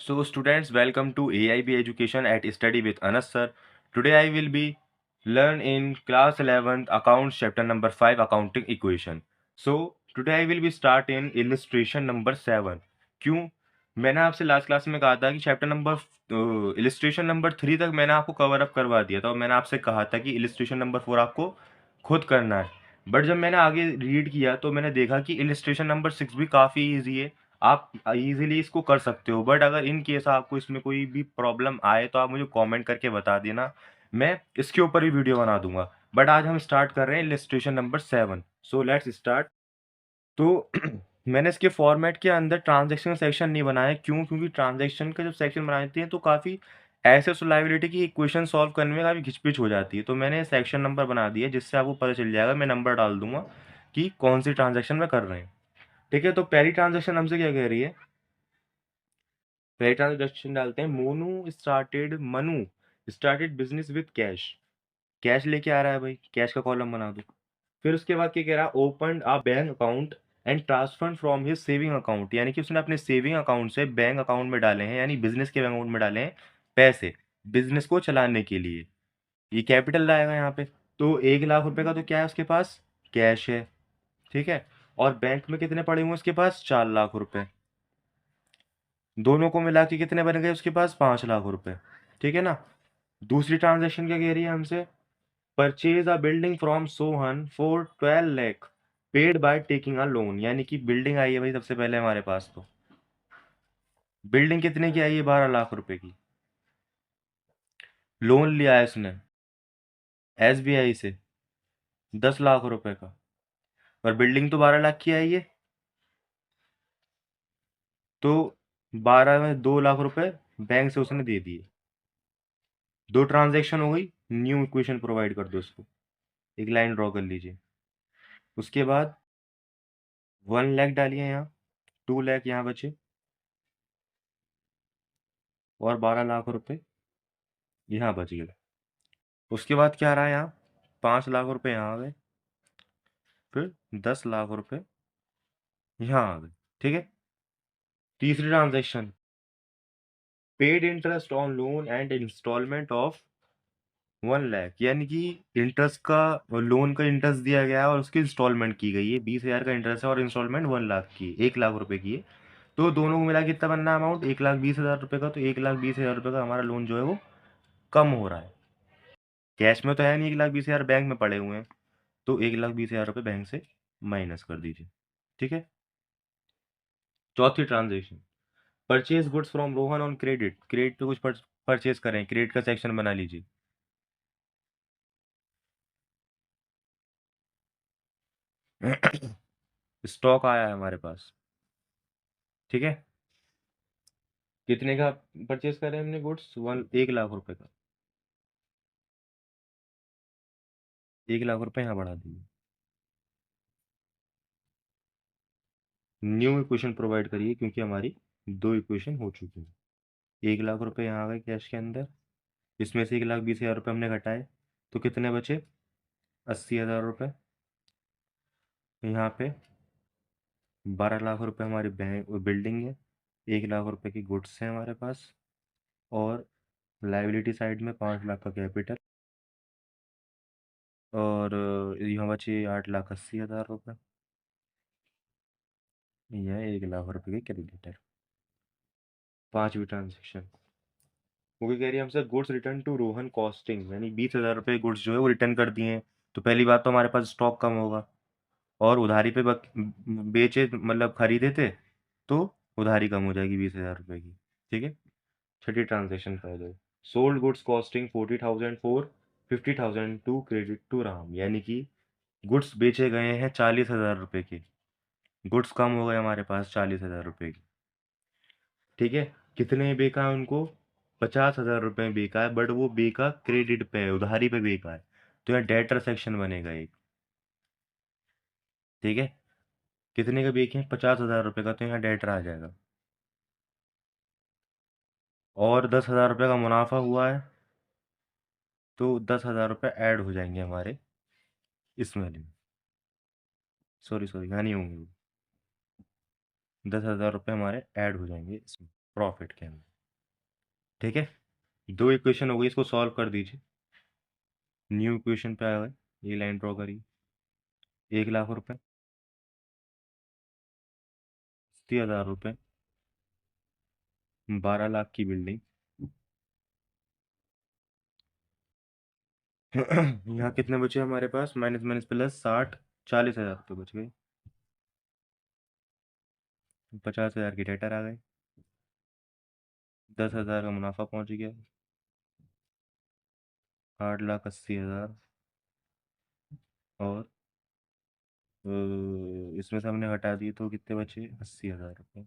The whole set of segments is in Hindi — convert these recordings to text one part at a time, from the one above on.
So students, welcome to AIB Education at Study with Anas sir. Today I will be learn in class 11th accounts chapter number 5 accounting equation. So today I will be start in illustration number 7. क्यों? मैंने आपसे लास्ट क्लास में कहा था कि चैप्टर नंबर इलिस्ट्रेशन नंबर 3 तक मैंने आपको कवर अप करवा दिया था और मैंने आपसे कहा था कि इलिस्ट्रेशन नंबर 4 आपको खुद करना है। बट जब मैंने आगे रीड किया तो मैंने देखा कि इलिस्ट्रेशन नंबर 6 भी काफ़ी ईजी है। आप इजीली इसको कर सकते हो, बट अगर इन केस आपको इसमें कोई भी प्रॉब्लम आए तो आप मुझे कमेंट करके बता देना, मैं इसके ऊपर ही वीडियो बना दूंगा। बट आज हम स्टार्ट कर रहे हैं illustration number 7। So let's start. तो मैंने इसके फॉर्मेट के अंदर ट्रांजैक्शन सेक्शन नहीं बनाया। क्यों? क्योंकि ट्रांजैक्शन का जब सेक्शन बनाते हैं तो काफ़ी एसेट्स और लायबिलिटी की इक्वेशन सॉल्व करने में काफ़ी घिचपिच हो जाती है। तो मैंने सेक्शन नंबर बना दिया जिससे आपको पता चल जाएगा, मैं नंबर डाल दूंगा कि कौन सी ट्रांजैक्शन में कर रहे हैं। ठीक है, तो पहली ट्रांजैक्शन हमसे क्या कह रही है? पहली ट्रांजैक्शन डालते हैं, Manu started business with cash. Cash लेके आ रहा है भाई, कैश का कॉलम बना दो। फिर उसके बाद क्या कह रहा है? Open a bank account and transfer from his saving account, यानी कि उसने अपने सेविंग अकाउंट से बैंक अकाउंट में डाले हैं, यानी बिजनेस के बैंक अकाउंट में डाले हैं पैसे, बिजनेस को चलाने के लिए। ये कैपिटल लाएगा यहाँ पे। तो 1 लाख रुपए का तो क्या है उसके पास? कैश है। ठीक है, और बैंक में कितने पड़े हुए हैं उसके पास? 4 लाख रुपए। दोनों को मिला के कितने बन गए उसके पास? 5 लाख रुपए। ठीक है ना। दूसरी ट्रांजेक्शन क्या कह रही है हमसे? Purchase a building from Sohan for 12 lakh paid by taking a loan, यानी कि बिल्डिंग आई है भाई सबसे पहले हमारे पास। तो बिल्डिंग कितने की आई है? 12 लाख रुपए की। लोन लिया है उसने SBI से 10 लाख रुपए का, और बिल्डिंग तो 12 लाख की आई है। तो 12 में 2 लाख रुपए बैंक से उसने दे दिए। दो ट्रांजेक्शन हो गई। न्यू इक्वेशन प्रोवाइड कर दो उसको, एक लाइन ड्रॉ कर लीजिए। उसके बाद 1 लाख डालिए यहाँ, 2 लाख यहाँ बचे, और 12 लाख रुपए यहाँ बच गए। उसके बाद क्या रहा यहाँ? 5 लाख रुपए यहाँ आ गए, फिर 10 लाख रुपए यहाँ आ गए। ठीक है। तीसरी transaction, paid interest on loan and installment of 1 lakh, यानी कि इंटरेस्ट का, लोन का इंटरेस्ट दिया गया है और उसकी इंस्टॉलमेंट की गई है। 20,000 का इंटरेस्ट है और इंस्टॉलमेंट 1 लाख की, 1 लाख रुपए की है। तो दोनों को मिला के कितना बनना है अमाउंट? 1,20,000 रुपए का। तो 1,20,000 रुपए का हमारा लोन जो है वो कम हो रहा है। कैश में तो है नहीं, 1,20,000 बैंक में पड़े हुए हैं, तो 1,20,000 रुपए बैंक से माइनस कर दीजिए। ठीक है। चौथी transaction, purchase goods from Rohan on credit. Credit पे कुछ परचेज करें, क्रेडिट का सेक्शन बना लीजिए। स्टॉक आया है हमारे पास। ठीक है। कितने का परचेज करें हमने गुड्स? 1 लाख रुपए का। 1 लाख रुपए यहाँ बढ़ा दीजिए। न्यू इक्वेशन प्रोवाइड करिए, क्योंकि हमारी दो इक्वेशन हो चुकी है। 1 लाख रुपए यहाँ आ गए कैश के अंदर, इसमें से 1,20,000 रुपये हमने घटाए, तो कितने बचे? 80,000 रुपये। यहाँ पे 12 लाख रुपए हमारी बैंक बिल्डिंग है, 1 लाख रुपए की गुड्स है हमारे पास, और लाइबिलिटी साइड में 5 लाख का कैपिटल, और यहाँ बचे 8,80,000 रुपये। यह 1 लाख रुपए के क्रेडिटर। पांचवी ट्रांजेक्शन, वो क्या कह रही है हमसे? Goods return to Rohan costing, यानी 20,000 रुपये गुड्स जो है वो रिटर्न कर दिए हैं। तो पहली बात तो हमारे पास स्टॉक कम होगा, और उधारी पे बेचे मतलब खरीदे थे, तो उधारी कम हो जाएगी 20,000 रुपये की। ठीक है। छठी ट्रांजेक्शन कर दो, sold goods costing 40,000 for 50,000 to credit to Ram, यानी कि गुड्स बेचे गए हैं 40,000 रुपये के, गुड्स कम हो गए हमारे पास 40,000 रुपये की। ठीक है। कितने बेका है उनको? 50,000 रुपये बेका है, बट वो बेका क्रेडिट पे है, उधारी पे बेका है। तो यहाँ डेटर सेक्शन बनेगा एक। ठीक है। कितने का बेचे हैं? 50,000 रुपये का, तो यहाँ डेटर आ जाएगा। और 10,000 रुपये का मुनाफा हुआ है, तो 10,000 रुपये ऐड हो जाएंगे हमारे इस वाले में। सॉरी सॉरी, यहाँ नहीं होंगे। 10,000 रुपये हमारे ऐड हो जाएंगे इसमें। प्रॉफिट के अंदर। ठीक है, दो इक्वेशन हो गई, इसको सॉल्व कर दीजिए। न्यू इक्वेशन पे आ गए, ये लाइन ड्रॉ करिए। 1 लाख रुपए, 80,000 रुपये, 12 लाख की बिल्डिंग। यहाँ कितने बचे हमारे पास, माइनस माइनस प्लस 60, 40,000 रुपये बच गए। 50,000 की डेटर आ गए, 10,000 का मुनाफा पहुंच गया, 8,80,000। और इसमें से हमने हटा दिए तो कितने बचे, 80,000 रुपये।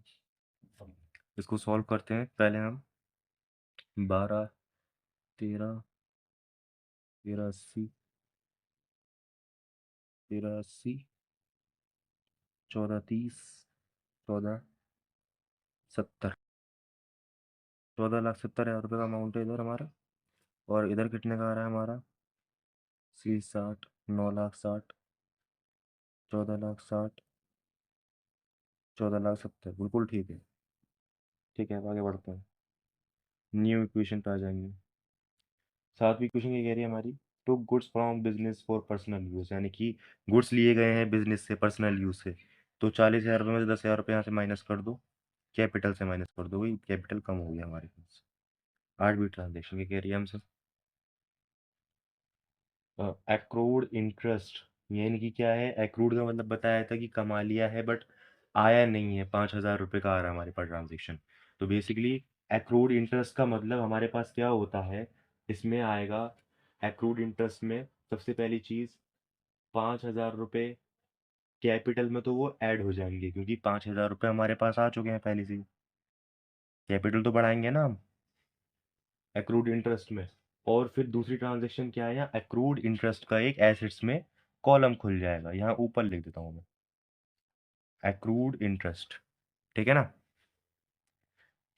इसको सॉल्व करते हैं पहले हम। 12, 13, 13 80, 13 80, 14 30, 14 70, 14,70,000 रुपये का अमाउंट है इधर हमारा। और इधर कितने का आ रहा है हमारा, 60, 9,60,000, 14,60,000, 14,70,000, बिल्कुल ठीक है। ठीक है, अब आगे बढ़ते हैं, न्यू इक्वेशन पे आ जाएंगे। सातवीं इक्वेशन ये कह रही है हमारी, to goods from business for personal use, यानी कि गुड्स लिए गए हैं बिजनेस से पर्सनल यूज से। तो 40,000 रुपये में से 10,000 रुपये यहाँ से माइनस कर दो, कैपिटल से माइनस कर दो, वही कैपिटल कम हो गया हमारे पास। 8वीं ट्रांजेक्शन की कह रही है हमसे, एक्रूड इंटरेस्ट, यानी कि क्या है, एक्रूड का मतलब बताया था कि कमा लिया है बट आया नहीं है, 5,000 रुपये का आ रहा है हमारे पास ट्रांजेक्शन। तो बेसिकली एक्रूड इंटरेस्ट का मतलब हमारे पास क्या होता है, इसमें आएगा एक्रूड इंटरेस्ट में सबसे पहली चीज़, 5,000 रुपये कैपिटल में तो वो ऐड हो जाएंगे, क्योंकि 5,000 रुपये हमारे पास आ चुके हैं पहले से ही। कैपिटल तो बढ़ाएंगे ना हम एक्रूड इंटरेस्ट में। और फिर दूसरी ट्रांजेक्शन क्या है, यहाँ एक्रूड इंटरेस्ट का एक एसेट्स में कॉलम खुल जाएगा, यहाँ ऊपर लिख देता हूँ मैं, एक्रूड इंटरेस्ट। ठीक है ना,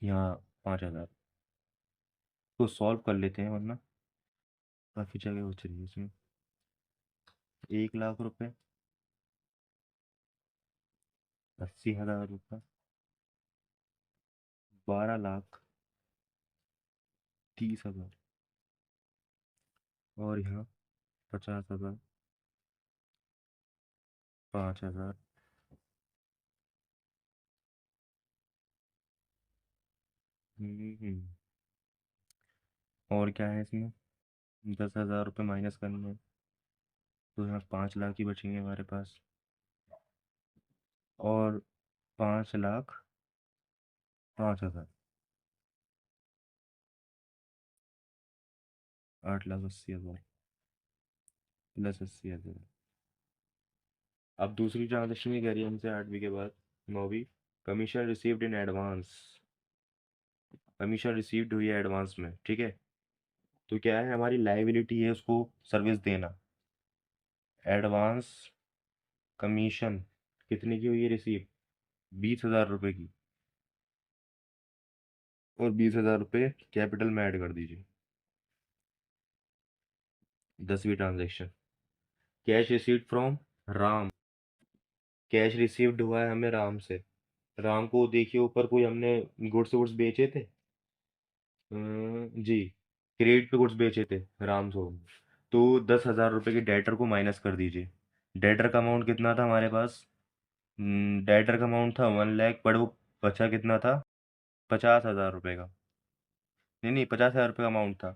यहाँ 5,000 तो सॉल्व कर लेते हैं, वरना काफ़ी जगह बच रही है इसमें। 1 लाख रुपए, 80,000 रुपये, 12,30,000, और यहाँ 50,000, 5,000। हम्म, और क्या है इसमें, 10,000 रुपये माइनस करने हैं, तो यहाँ 5 लाख ही बचेंगे हमारे पास। और 5,05,000, 8,80,000 प्लस 80,000। अब दूसरी ट्रांजेक्शन की कह रही है हमसे 8वीं के बाद, 9वीं, commission received in advance, commission received हुई है एडवांस में। ठीक है, तो क्या है, हमारी लाइबिलिटी है उसको सर्विस देना। एडवांस कमीशन कितने की हुई है रिसीव, 20,000 रुपये की, और 20,000 रुपये कैपिटल में ऐड कर दीजिए। 10वीं transaction, cash received from Ram, cash received हुआ है हमें राम से। राम को देखिए ऊपर कोई हमने गुड्स वुड्स बेचे थे, जी, क्रेडिट पे गुड्स बेचे थे राम को। तो 10,000 रुपये के डेटर को माइनस कर दीजिए। डेटर का अमाउंट कितना था हमारे पास, डेटर का अमाउंट था 1 लाख, बट वो बचा कितना था, 50,000 रुपये का। नहीं नहीं, 50,000 रुपये का अमाउंट था,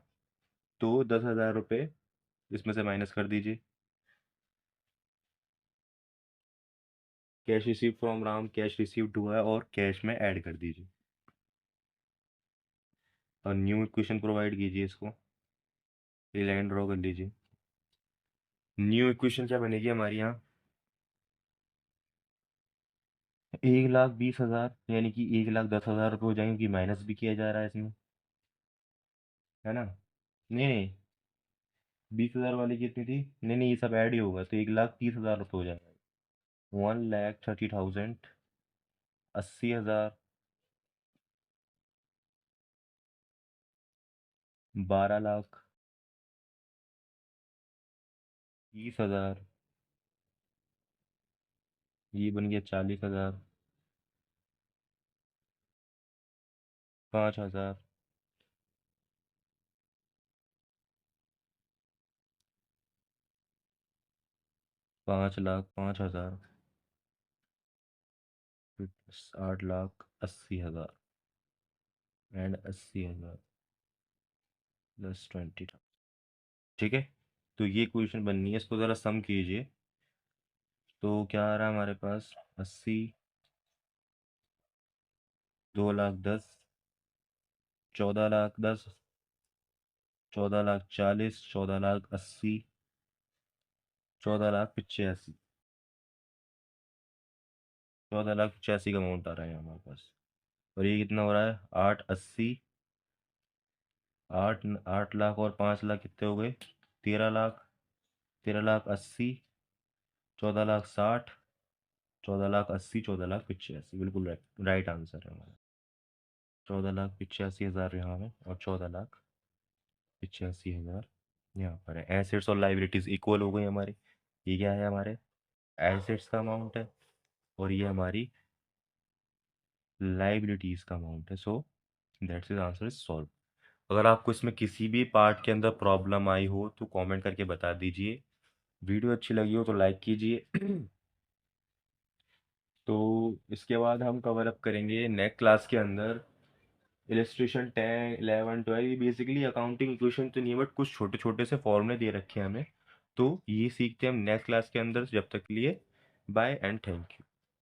तो 10,000 रुपये इसमें से माइनस कर दीजिए। Cash receive from Ram, cash received हुआ है और कैश में ऐड कर दीजिए, और न्यू इक्वेशन प्रोवाइड कीजिए इसको, ये लाइन ड्रॉ कर लीजिए। न्यू इक्वेशन क्या बनेगी हमारी यहाँ, 1,20,000, यानी कि 1,10,000 रुपये हो जाएंगे, कि माइनस भी किया जा रहा है इसमें, है ना। नहीं नहीं, 20,000 वाली कितनी थी, नहीं नहीं, ये सब ऐड ही होगा, तो 1,30,000 रुपये हो जाएगा। 1,30,000, 80,000, 12 लाख, 30,000, ये बन गया 40,000, 5,000, 5,00,000, 5,000, 8,80,000 एंड 80,000 प्लस 20,000। ठीक है, तो ये क्वेश्चन बननी है, इसको ज़रा सम कीजिए। तो क्या आ रहा है हमारे पास? 80, 2,10,000, 14,10,000, 14,40,000, 14,80,000, 14,85,000, 14,85,000 का अमाउंट आ रहा है हमारे पास। और ये कितना हो रहा है? 8,80, 8 लाख और 5 लाख कितने हो गए? 13 लाख, 13,80,000, 14,60,000, 14,80,000, 14,85,000, बिल्कुल राइट राइट आंसर है हमारा। 14,85,000 यहाँ है और 14,85,000 यहाँ पर है। एसेट्स और लाइबिलिटीज इक्वल हो गई हमारी। ये क्या है? हमारे एसेट्स का अमाउंट है और ये हमारी लाइबिलिटीज का अमाउंट है। So that's is answer is solve. अगर आपको इसमें किसी भी पार्ट के अंदर प्रॉब्लम आई हो तो कमेंट करके बता दीजिए। वीडियो अच्छी लगी हो तो लाइक कीजिए। तो इसके बाद हम कवर अप करेंगे नेक्स्ट क्लास के अंदर इलेस्ट्रेशन 10, 11, 12। ये बेसिकली अकाउंटिंग इक्वेशन तो नहीं है, बट कुछ छोटे छोटे से फॉर्मूले दे रखे हैं हमें। तो ये सीखते हैं हम नेक्स्ट क्लास के अंदर। जब तक के लिए बाय एंड थैंक यू।